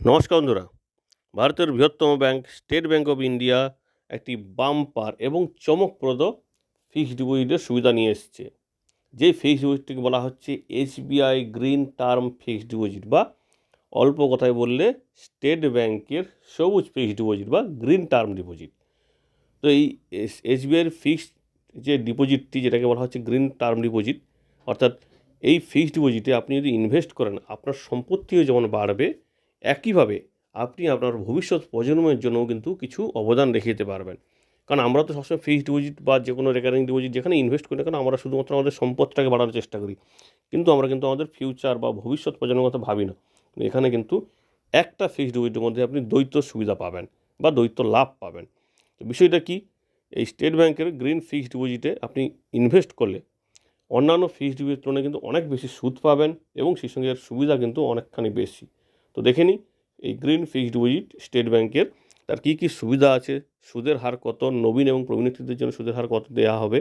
নমস্কার বন্ধুরা। ভারতের বৃহত্তম bank state bank of India একটি বাম্পার এবং চমকপ্রদ ফিক্সড ডিপোজিটের সুবিধা নিয়ে এসছে। যে ফিক্সড ডিপোজিটটিকে বলা হচ্ছে SBI green term fixed deposit, বা অল্প কথায় বললে স্টেট ব্যাংকের সবুজ ফিক্সড ডিপোজিট বা গ্রিন টার্ম ডিপোজিট। তো এই এসবিআইয়ের ফিক্সড যে ডিপোজিটটি, যেটাকে বলা হচ্ছে গ্রিন টার্ম ডিপোজিট, অর্থাৎ এই ফিক্সড ডিপোজিটে আপনি যদি ইনভেস্ট করেন, আপনার সম্পত্তিও যেমন বাড়বে, একইভাবে আপনি আপনার ভবিষ্যৎ প্রজন্মের জন্যও কিন্তু কিছু অবদান রেখে যেতে পারবেন। কারণ আমরা তো সবসময় ফিক্সড ডিপোজিট বা যে কোনো রেকারিং ডিপোজিট যেখানে ইনভেস্ট করি না কেন, আমরা শুধুমাত্র আমাদের সম্পদটাকে বাড়ানোর চেষ্টা করি, কিন্তু আমরা কিন্তু আমাদের ফিউচার বা ভবিষ্যৎ প্রজন্মের কথা ভাবি না। এখানে কিন্তু একটা ফিক্সড ডিপোজিটের মধ্যে আপনি দ্বৈত সুবিধা পাবেন বা দ্বৈত লাভ পাবেন। তো বিষয়টা কি? এই স্টেট ব্যাংকের গ্রিন ফিক্সড ডিপোজিটে আপনি ইনভেস্ট করলে অন্যান্য ফিক্সড ডিপোজিটের তুলনায় কিন্তু অনেক বেশি সুদ পাবেন, এবং সেই সঙ্গে এর সুবিধা কিন্তু অনেকখানি বেশি। তো দেখে নিই এই গ্রিন ফিক্সড ডিপোজিট স্টেট ব্যাংকের তার কী কী সুবিধা আছে, সুদের হার কত, নবীন এবং প্রবীণ ব্যক্তিদের জন্য সুদের হার কত দেওয়া হবে,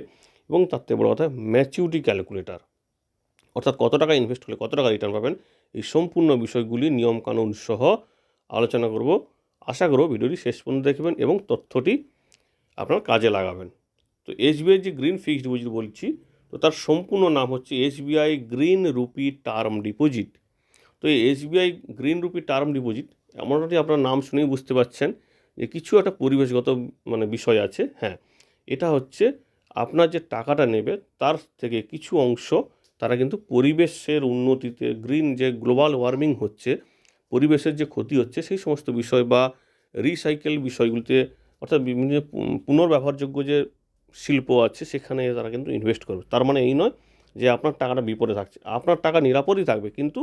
এবং তার থেকে বড় কথা ম্যাচিউরিটি ক্যালকুলেটর, অর্থাৎ কত টাকা ইনভেস্ট করলে কত টাকা রিটার্ন পাবেন। এই সম্পূর্ণ বিষয়গুলি নিয়মকানুন সহ আলোচনা করব। আশা করব ভিডিওটি শেষ পর্যন্ত দেখবেন এবং তথ্যটি আপনার কাজে লাগাবেন। তো এসবিআই যে গ্রিন ফিক্সড ডিপোজিট বলছি, তো তার সম্পূর্ণ নাম হচ্ছে SBI green rupee term deposit. তো এই SBI green rupee term deposit, মোটামুটি আপনার নাম শুনেই বুঝতে পারছেন যে কিছু একটা পরিবেশগত বিষয় আছে। হ্যাঁ, এটা হচ্ছে আপনার যে টাকাটা নেবে তার থেকে কিছু অংশ তারা কিন্তু পরিবেশের উন্নতিতে, গ্রিন যে গ্লোবাল ওয়ার্মিং হচ্ছে, পরিবেশের যে ক্ষতি হচ্ছে সেই সমস্ত বিষয় বা রিসাইকেল বিষয়গুলিতে, অর্থাৎ বিভিন্ন যে পুনর্ব্যবহারযোগ্য যে শিল্প আছে সেখানে তারা কিন্তু ইনভেস্ট করবে। তার মানে এই নয় যে আপনার টাকাটা বিপদে থাকছে, আপনার টাকা নিরাপদই থাকবে, কিন্তু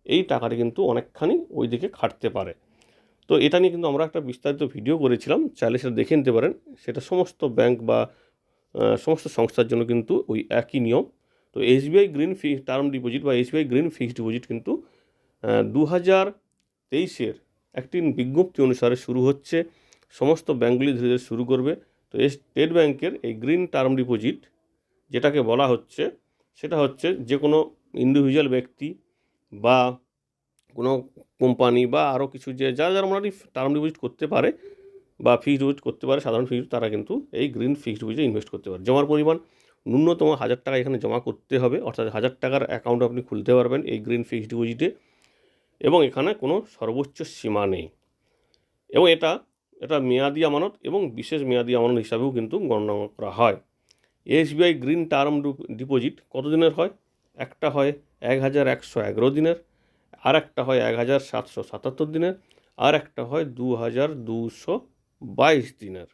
এই টাকাটা কিন্তু অনেকখানি ওই দিকে খাটতে পারে। তো এটা নিয়ে কিন্তু আমরা একটা বিস্তারিত ভিডিও করেছিলাম, চাইলে সেটা দেখে নিতে পারেন। সেটা সমস্ত ব্যাংক বা সমস্ত সংস্থার জন্য কিন্তু ওই একই নিয়ম। তো এসবিআই গ্রিন টার্ম ডিপোজিট বা এসবিআই গ্রিন ফিক্সড ডিপোজিট কিন্তু 2023-এর একটি বিজ্ঞপ্তি অনুসারে শুরু হচ্ছে। সমস্ত ব্যাঙ্কগুলি ধীরে ধীরে শুরু করবে। তো এই স্টেট ব্যাংকের এই গ্রিন টার্ম ডিপোজিট যেটাকে বলা হচ্ছে, সেটা হচ্ছে যে কোনো ইন্ডিভিজুয়াল ব্যক্তি বা কোনো কোম্পানি বা আরও কিছু যে যারা যারা মোটামুটি টার্ম ডিপোজিট করতে পারে বা ফিক্সড ডিপোজিট করতে পারে, সাধারণ ফিক্সড, তারা কিন্তু এই গ্রিন ফিক্সড ডিপোজিটে ইনভেস্ট করতে পারে। জমার পরিমাণ ন্যূনতম 1000 টাকা এখানে জমা করতে হবে, অর্থাৎ 1000 টাকার অ্যাকাউন্ট আপনি খুলতে পারবেন এই গ্রিন ফিক্সড ডিপোজিটে, এবং এখানে কোনো সর্বোচ্চ সীমা নেই। এবং এটা এটা মেয়াদি আমানত এবং বিশেষ মেয়াদি আমানত হিসাবেও কিন্তু গণনা করা হয়। এসবিআই গ্রিন টার্ম ডিপোজিট কত দিনের হয়? একটা হয় 1111 দিনের, আর একটা হয় 1777 দিনের, আর একটা হয় 2222 দিনের।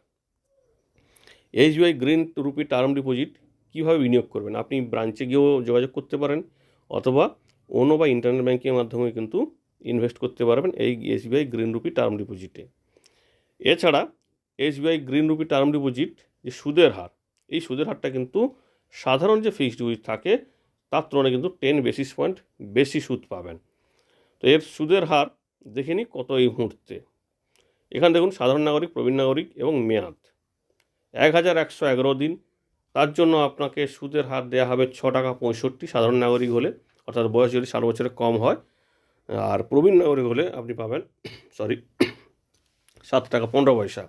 SBI green rupee term deposit কীভাবে বিনিয়োগ করবেন? আপনি ব্রাঞ্চে গিয়েও যোগাযোগ করতে পারেন, অথবা অন্য বা ইন্টারনেট ব্যাঙ্কিংয়ের মাধ্যমে কিন্তু ইনভেস্ট করতে পারবেন এই এসবিআই গ্রিন রুপি টার্ম ডিপোজিটে। এছাড়া SBI green rupee term deposit যে সুদের হার, এই সুদের হারটা কিন্তু সাধারণ যে ফিক্সড ডিপোজিট থাকে তার তুলনায় কিন্তু 10 বেসিস পয়েন্ট বেশি সুদ পাবেন। তো এর সুদের হার দেখে নিই কত এই মুহূর্তে। এখানে দেখুন সাধারণ নাগরিক, প্রবীণ নাগরিক এবং মেয়াদ 1111 দিন। তার জন্য আপনাকে সুদের হার দেওয়া হবে 6.65 টাকা সাধারণ নাগরিক হলে, অর্থাৎ বয়স যদি 60 বছরের কম হয়। আর প্রবীণ নাগরিক হলে আপনি পাবেন 7.15 টাকা,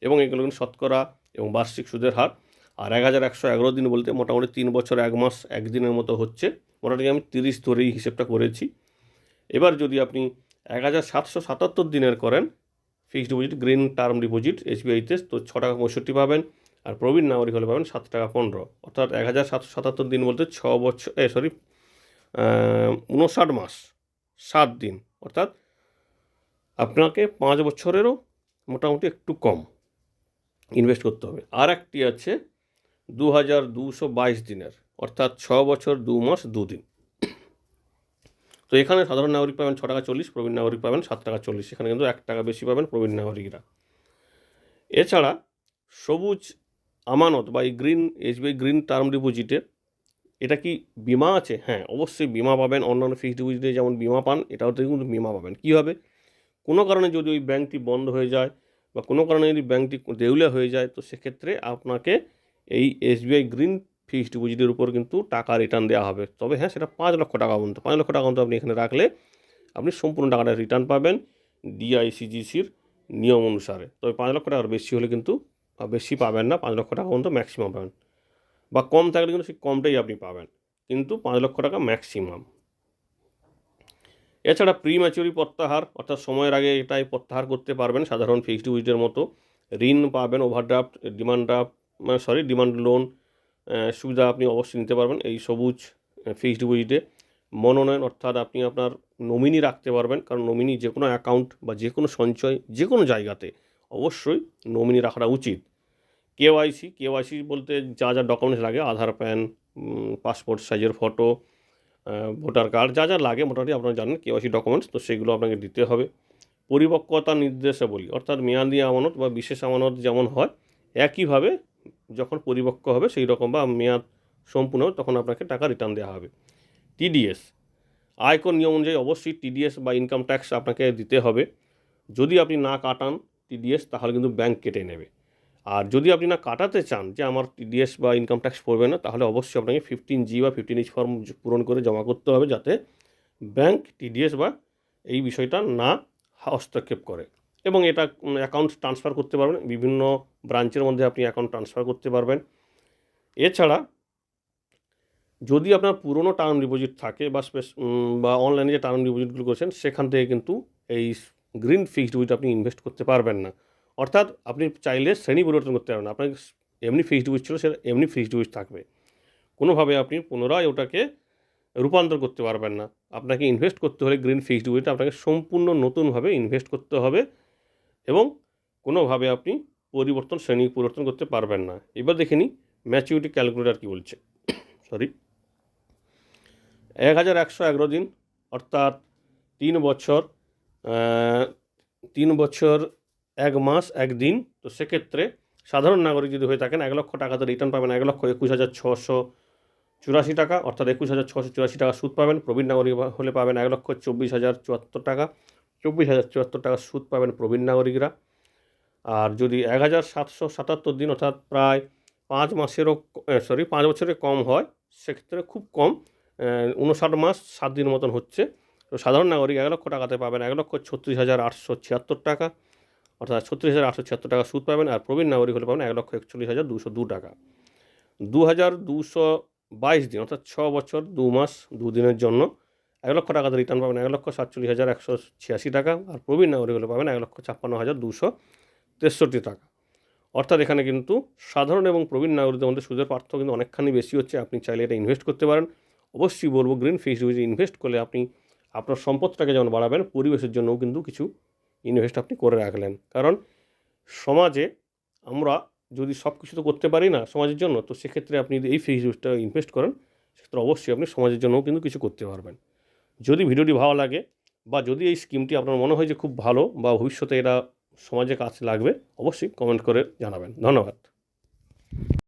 এবং এগুলো কিন্তু শতকরা এবং বার্ষিক সুদের হার। আর 1111 দিন বলতে মোটামুটি 3 বছর 1 মাস 1 দিনের মতো হচ্ছে। মোটামুটি আমি 30 ধরেই হিসেবটা করেছি। এবার যদি আপনি 1777 দিনের করেন fixed deposit green term deposit এসবিআইতে, তো 6.65 টাকা পাবেন। আর প্রবীণ নাগরিক হলে পাবেন 7.15 টাকা, অর্থাৎ 1777 দিন বলতে 59 মাস 7 দিন, অর্থাৎ আপনাকে 5 বছরেরও মোটামুটি একটু কম ইনভেস্ট করতে হবে। আর একটি আছে 2222 দিনের, অর্থাৎ 6 বছর 2 মাস 2 দিন। তো এখানে সাধারণ নাগরিক পাবেন 6.40 টাকা, প্রবীণ নাগরিক পাবেন 7.40 টাকা। এখানে কিন্তু 1 টাকা বেশি পাবেন প্রবীণ নাগরিকরা। এছাড়া সবুজ আমানত বা এই এসবিআই গ্রিন টার্ম ডিপোজিটে এটা কি বিমা আছে? হ্যাঁ, অবশ্যই বিমা পাবেন। অন্যান্য ফিক্সড ডিপোজিটে যেমন বিমা পান, এটাতে কিন্তু বিমা পাবেন। কী হবে? কোনো কারণে যদি ওই ব্যাঙ্কটি বন্ধ হয়ে যায় বা কোনো কারণে যদি ব্যাঙ্কটি দেউলিয়া হয়ে যায়, তো সেক্ষেত্রে আপনাকে এই এসবিআই গ্রিন ফিক্সড ডিপোজিটের উপর কিন্তু টাকা রিটার্ন দেওয়া হবে। তবে হ্যাঁ, সেটা 5 লক্ষ টাকা পর্যন্ত। 5 লক্ষ টাকা পর্যন্ত আপনি এখানে রাখলে আপনি সম্পূর্ণ টাকাটা রিটার্ন পাবেন, ডিআইসিজিসির নিয়ম অনুসারে। তবে 5 লক্ষ টাকার বেশি হলে কিন্তু বেশি পাবেন না, 5 লক্ষ টাকা পর্যন্ত ম্যাক্সিমাম পাবেন, বা কম থাকলে কিন্তু সেই কমটাই আপনি পাবেন, কিন্তু 5 লক্ষ টাকা ম্যাক্সিমাম। এছাড়া প্রি ম্যাচুরি প্রত্যাহার, অর্থাৎ সময়ের আগে এটাই প্রত্যাহার করতে পারবেন সাধারণ ফিক্সড ডিপোজিটের মতো। ঋণ পাবেন, ওভারড্রাফট, ডিমান্ড লোন সুবিধা আপনি অবশ্যই নিতে পারবেন এই সবুজ ফিক্সড ডিপোজিটে। মনোনয়ন, অর্থাৎ আপনি আপনার নমিনি রাখতে পারবেন, কারণ নমিনি যে কোনো অ্যাকাউন্ট বা যে কোনো সঞ্চয় যে কোনো জায়গাতে অবশ্যই নমিনি রাখাটা উচিত। কেওয়াইসি বলতে যা যা ডকুমেন্টস লাগে, আধার, প্যান, পাসপোর্ট সাইজের ফটো, ভোটার কার্ড, যা যা লাগে মোটামুটি আপনারা জানেন কেওয়াইসি ডকুমেন্টস, তো সেগুলো আপনাকে দিতে হবে। পরিপক্কতা নির্দেশাবলী, অর্থাৎ মেয়াদি আমানত বা বিশেষ আমানত যেমন হয় একইভাবে যখন পরিপক্ক হবে সেই রকম বা মেয়াদ সম্পূর্ণ হবে তখন আপনাকে টাকা রিটার্ন দেওয়া হবে। টিডিএস, আয়কর নিয়ম অনুযায়ী অবশ্যই টিডিএস বা ইনকাম ট্যাক্স আপনাকে দিতে হবে। যদি আপনি না কাটান টিডিএস তাহলে কিন্তু ব্যাংক কেটে নেবে। আর যদি আপনি না কাটাতে চান যে আমার টিডিএস বা ইনকাম ট্যাক্স পড়বে না, তাহলে অবশ্যই আপনাকে 15G বা 15H ফর্ম পূরণ করে জমা করতে হবে, যাতে ব্যাংক টিডিএস বা এই বিষয়টা না হস্তক্ষেপ করে। এবং এটা অ্যাকাউন্ট ট্রান্সফার করতে পারবেন, বিভিন্ন ব্রাঞ্চের মধ্যে আপনি অ্যাকাউন্ট ট্রান্সফার করতে পারবেন। এছাড়া যদি আপনার পুরনো টার্ম ডিপোজিট থাকে বা অনলাইনে যে টার্ম ডিপোজিটগুলো করেছেন সেখান থেকে কিন্তু এই গ্রিন ফিক্সড ডিপোজিট আপনি ইনভেস্ট করতে পারবেন না। অর্থাৎ আপনি চাইলে শ্রেণী পরিবর্তন করতে পারবেন না, আপনার এমনি ফিক্সড ডিপোজিট ছিল সেটা এমনি ফিক্সড ডিপোজিট থাকবে, কোনোভাবে আপনি পুনরায় ওটাকে রূপান্তর করতে পারবেন না। আপনাকে ইনভেস্ট করতে হলে গ্রিন ফিক্সড ডিপোজিটে আপনাকে সম্পূর্ণ নতুনভাবে ইনভেস্ট করতে হবে এবং কোনোভাবে আপনি শ্রেণী পরিবর্তন করতে পারবেন না। এবার দেখে নিই ম্যাচুরিটি ক্যালকুলেটর কী বলছে। 1111 দিন, অর্থাৎ 3 বছর 1 মাস 1 দিন। তো সেক্ষেত্রে সাধারণ নাগরিক যদি হয়ে থাকেন 1 লক্ষ টাকাতে রিটার্ন পাবেন 1,21,684 টাকা, অর্থাৎ 21,684 টাকা সুদ পাবেন। প্রবীণ নাগরিক হলে পাবেন 1,24,074 টাকা, 24,074 টাকা সুদ পাবেন প্রবীণ নাগরিকরা। আর যদি 1,777 দিন, অর্থাৎ প্রায় 5 বছরের কম হয়, সেক্ষেত্রে খুব কম 59 মাস 7 দিন মতন হচ্ছে। তো সাধারণ নাগরিক 1 লক্ষ টাকাতে পাবেন 1,36,876 টাকা, অর্থাৎ 36,876 টাকা সুদ পাবেন। আর প্রবীণ নাগরিক হলে পাবেন 1,41,202 টাকা। 2,222 দিন, অর্থাৎ 6 বছর 2 মাস 2 দিনের জন্য 1 লক্ষ টাকাতে রিটার্ন পাবেন 1,47,186 টাকা। আর প্রবীণ নাগরিক হলে পাবেন 1,56,263 টাকা। অর্থাৎ এখানে কিন্তু সাধারণ এবং প্রবীণ নাগরিকদের মধ্যে সুদের পার্থক্য কিন্তু অনেকখানি বেশি হচ্ছে। আপনি চাইলে এটা ইনভেস্ট করতে পারেন। অবশ্যই বলবো গ্রিন ফিক্সড ডিপোজিটে ইনভেস্ট করলে আপনি আপনার সম্পদটাকে যেমন বাড়াবেন, পরিবেশের জন্যও কিন্তু কিছু ইনভেস্ট আপনি করে রাখলেন। কারণ সমাজে আমরা যদি সব কিছু তো করতে পারি না সমাজের জন্য, তো সেক্ষেত্রে আপনি যদি এই ফিক্সড ডিপোজিটটা ইনভেস্ট করেন সেক্ষেত্রে অবশ্যই আপনি সমাজের জন্যও কিন্তু কিছু করতে পারবেন। যদি ভিডিওটি ভালো লাগে বা যদি এই স্কিমটি আপনার মনে হয় যে খুব ভালো বা ভবিষ্যতে এটা সমাজে কাজে লাগবে, অবশ্যই কমেন্ট করে জানাবেন। ধন্যবাদ।